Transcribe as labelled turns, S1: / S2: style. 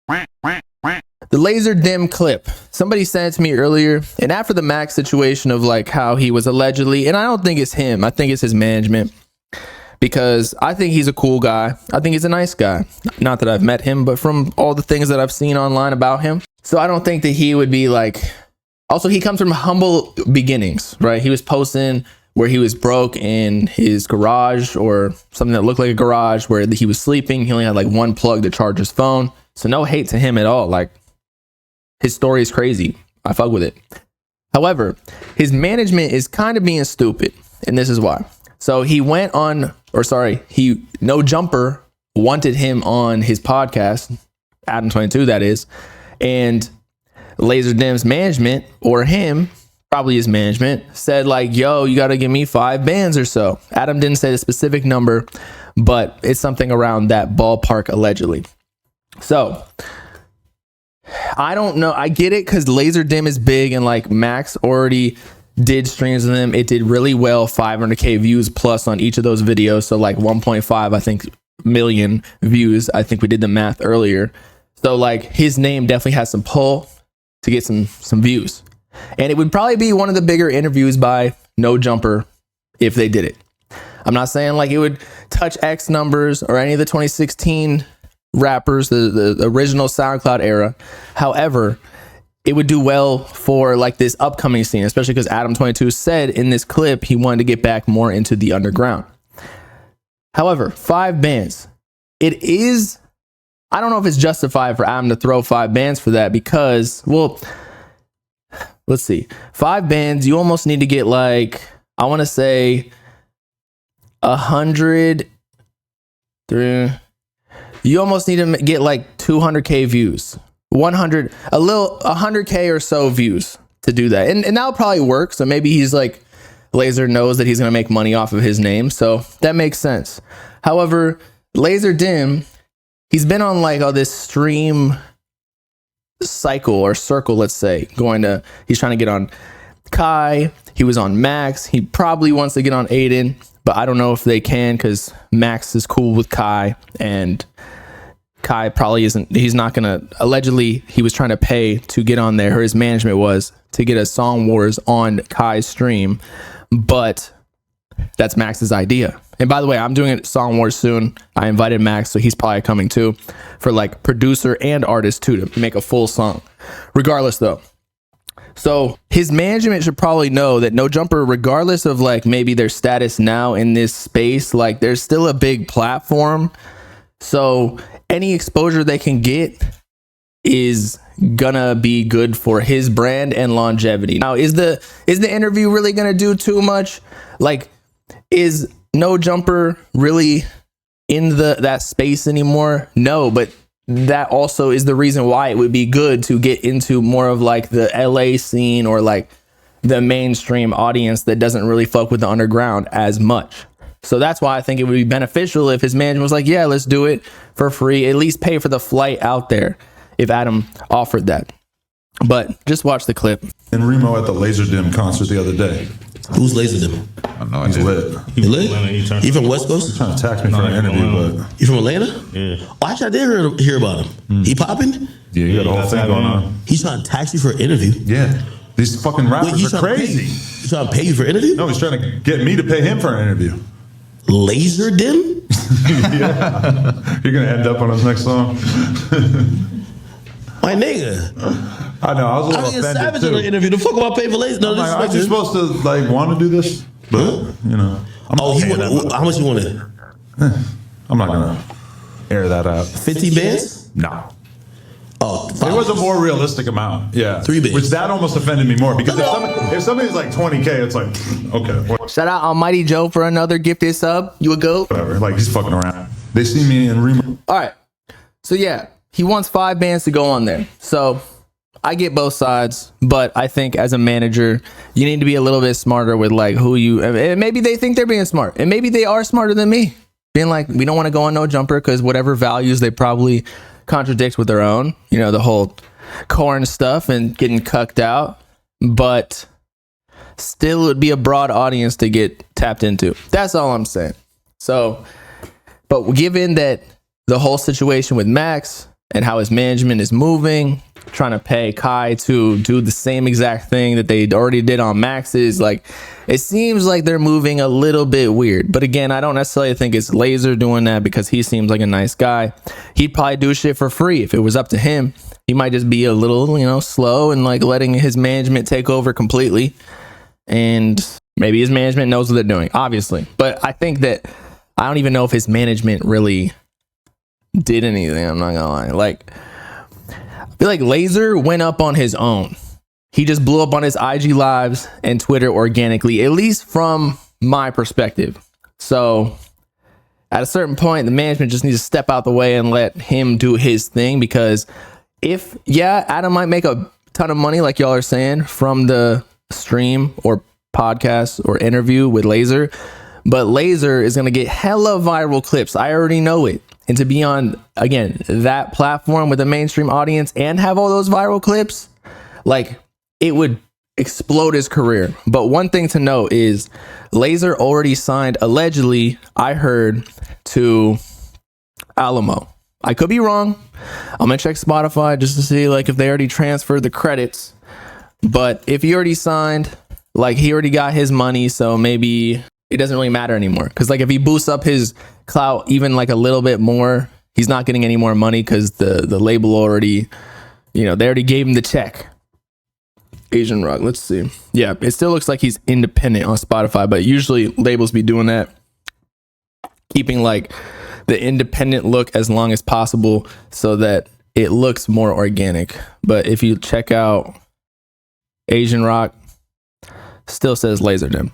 S1: The Lazer Dim clip. Somebody sent it to me earlier, and after the Max situation of like how he was allegedly, and I don't think it's him, I think it's his management, because I think he's a cool guy. I think he's a nice guy. Not that I've met him, but from all the things that I've seen online about him. So I don't think that he would be like, also he comes from humble beginnings, right? He was posting where he was broke in his garage or something that looked like a garage where he was sleeping. He only had like one plug to charge his phone. So no hate to him at all. Like, his story is crazy. I fuck with it. However, his management is kind of being stupid, and this is why. So he went on, No Jumper wanted him on his podcast, Adam 22 that is, and Lazer Dim's management, or him, probably his management, said like, yo, you got to give me 5 bands or so. Adam didn't say the specific number, but it's something around that ballpark allegedly. So I don't know. I get it because Lazer Dim is big and like Max already did streams with him. It did really well, 500K views plus on each of those videos. So like 1.5, I think, million views. I think we did the math earlier. So like his name definitely has some pull to get some views. And it would probably be one of the bigger interviews by No Jumper if they did it. I'm not saying like it would touch X numbers or any of the 2016 rappers, the original SoundCloud era. However, it would do well for like this upcoming scene, especially because Adam 22 said in this clip he wanted to get back more into the underground. However, 5 bands. It is, I don't know if it's justified for Adam to throw 5 bands for that because, well, let's see. 5 bands, you almost need to get like, I want to say 100 through, you almost need to get like 200K views, 100K or so views to do that. And that'll probably work. So maybe he's like, Lazer knows that he's going to make money off of his name. So that makes sense. However, Lazer Dim, he's been on like all this stream cycle or circle, let's say, he's trying to get on Kai. He was on Max. He probably wants to get on Aiden, but I don't know if they can because Max is cool with Kai and Kai probably isn't. He's not gonna, allegedly he was trying to pay to get on there, or his management was, to get a Song Wars on Kai's stream, but that's Max's idea. And by the way, I'm doing a Song Wars soon. I invited Max, so he's probably coming too, for like producer and artist too, to make a full song. Regardless though, so his management should probably know that No Jumper, regardless of like maybe their status now in this space, like there's still a big platform. So any exposure they can get is gonna be good for his brand and longevity. Now, is the interview really gonna do too much? Like, is No Jumper really in that space anymore? No, but that also is the reason why it would be good to get into more of like the LA scene or like the mainstream audience that doesn't really fuck with the underground as much. So that's why I think it would be beneficial if his management was like, yeah, let's do it for free, at least pay for the flight out there if Adam offered that. But just watch the clip.
S2: And Remo at the Lazer Dim concert the other day.
S3: Who's Lazer Dim?
S2: I know he's lit.
S3: He lit? He from West Coast?
S2: He's trying to tax me for an interview, but...
S3: You from Atlanta?
S4: Yeah.
S3: Oh, actually, I did hear about him. He popping?
S2: Yeah, he got a whole thing going on.
S3: He's trying to tax you for an interview?
S2: Yeah. These fucking rappers are crazy.
S3: He's trying to pay you for an interview?
S2: No, he's trying to get me to pay him for an interview.
S3: Lazer Dim?
S2: Yeah. You're going to end up on his next song.
S3: My nigga.
S2: I know, I was a little offended
S3: savage
S2: too.
S3: On the interview. The fuck am I paying for Lazer? No,
S2: I'm like, aren't you supposed to like want to do this? But, you know.
S3: How much you wanted?
S2: I'm not going to air that out.
S3: 50 bands?
S2: No.
S3: Oh,
S2: it was a more realistic amount. Yeah.
S3: 3 bands.
S2: Which that almost offended me more because if somebody's like 20K, it's like, okay.
S1: Shout out Almighty Joe for another gifted sub. You a goat?
S2: Whatever. Like, he's fucking around. They see me in Remo.
S1: All right. So yeah, he wants 5 bands to go on there. So I get both sides, but I think as a manager, you need to be a little bit smarter with like who you, and maybe they think they're being smart and maybe they are smarter than me, being like, we don't want to go on No Jumper because whatever values they probably contradict with their own, you know, the whole corn stuff and getting cucked out, but still it would be a broad audience to get tapped into. That's all I'm saying. So, but given that the whole situation with Max, and how his management is moving, trying to pay Kai to do the same exact thing that they already did on Max's. Like, it seems like they're moving a little bit weird. But again, I don't necessarily think it's Lazer doing that because he seems like a nice guy. He'd probably do shit for free if it was up to him. He might just be a little, slow and like letting his management take over completely. And maybe his management knows what they're doing, obviously. But I think that I don't even know if his management really did anything. I'm not gonna lie. Like, I feel like Lazer went up on his own. He just blew up on his IG lives and Twitter organically, at least from my perspective. So at a certain point, the management just needs to step out the way and let him do his thing, because Adam might make a ton of money, like y'all are saying, from the stream or podcast or interview with Lazer, but Lazer is going to get hella viral clips. I already know it. And to be on, again, that platform with a mainstream audience and have all those viral clips, like, it would explode his career. But one thing to note is Lazer already signed, allegedly, I heard, to Alamo. I could be wrong. I'm gonna check Spotify just to see like if they already transferred the credits. But if he already signed, like, he already got his money, so maybe it doesn't really matter anymore. Because like if he boosts up his clout even like a little bit more, he's not getting any more money because the label already, they already gave him the check. Asian Rock, let's see. Yeah, it still looks like he's independent on Spotify, but usually labels be doing that, keeping like the independent look as long as possible so that it looks more organic. But if you check out Asian Rock, still says Lazer Dim.